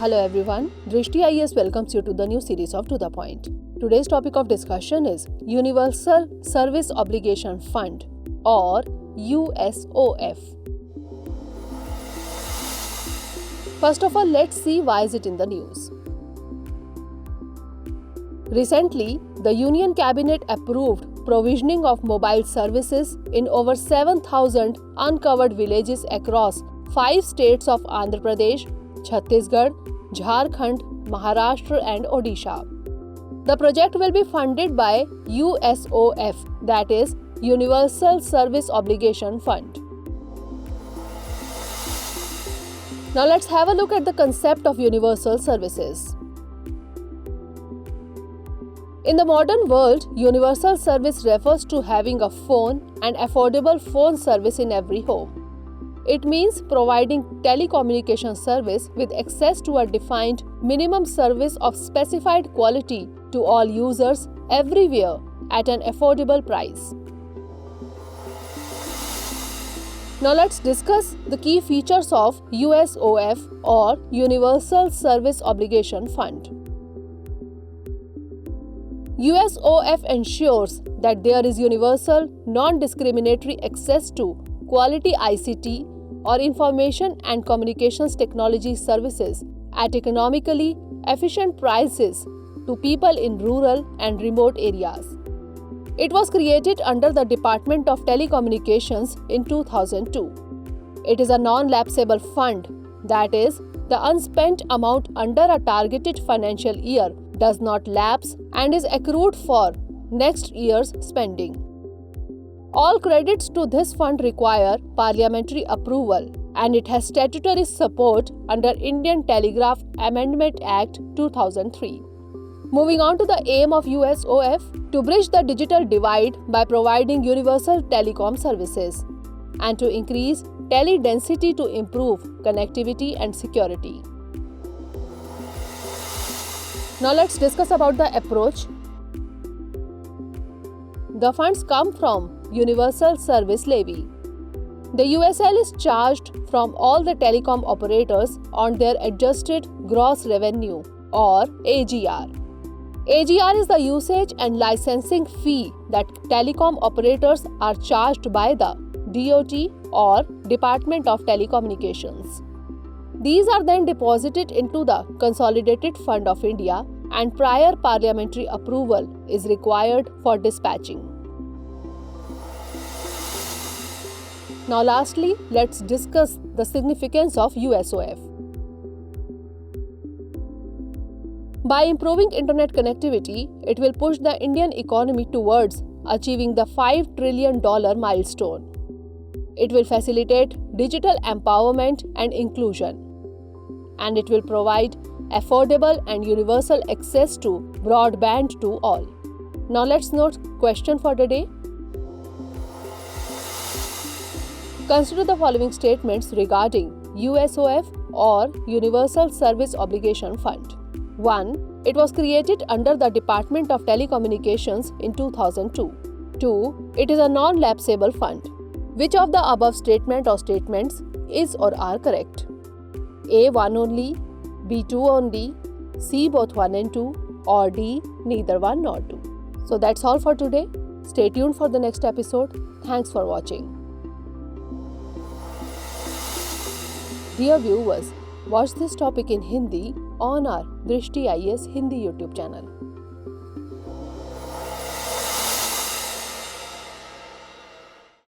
Hello everyone, Drishti IAS welcomes you to the new series of To The Point. Today's topic of discussion is Universal Service Obligation Fund or USOF. First of all, let's see why is it in the news. Recently, the Union Cabinet approved provisioning of mobile services in over 7,000 uncovered villages across 5 states of Andhra Pradesh, Chhattisgarh, Jharkhand, Maharashtra and Odisha. The project will be funded by USOF, that is Universal Service Obligation Fund. Now let's have a look at the concept of universal services. In the modern world, universal service refers to having a phone and affordable phone service in every home. It means providing telecommunication service with access to a defined minimum service of specified quality to all users everywhere at an affordable price. Now let's discuss the key features of USOF or Universal Service Obligation Fund. USOF ensures that there is universal, non-discriminatory access to quality ICT or information and communications technology services at economically efficient prices to people in rural and remote areas. It was created under the Department of Telecommunications in 2002. It is a non-lapsable fund, that is, the unspent amount under a targeted financial year does not lapse and is accrued for next year's spending. All credits to this fund require parliamentary approval and it has statutory support under Indian Telegraph Amendment Act 2003. Moving on to the aim of USOF, to bridge the digital divide by providing universal telecom services and to increase tele-density to improve connectivity and security. Now let's discuss about the approach. The funds come from Universal Service Levy. The USL is charged from all the telecom operators on their adjusted gross revenue or AGR. AGR is the usage and licensing fee that telecom operators are charged by the DoT or Department of Telecommunications. These are then deposited into the Consolidated Fund of India and prior parliamentary approval is required for dispatching. Now lastly, let's discuss the significance of USOF. By improving internet connectivity, it will push the Indian economy towards achieving the $5 trillion milestone. It will facilitate digital empowerment and inclusion. And it will provide affordable and universal access to broadband to all. Now let's note question for the day. Consider the following statements regarding USOF or Universal Service Obligation Fund. 1. It was created under the Department of Telecommunications in 2002. 2. It is a non-lapsable fund. Which of the above statement or statements is or are correct? A. 1 only, B. 2 only, C. both 1 and 2, or D. neither 1 nor 2. So that's all for today. Stay tuned for the next episode. Thanks for watching. Dear viewers, watch this topic in Hindi on our Drishti IAS Hindi YouTube channel.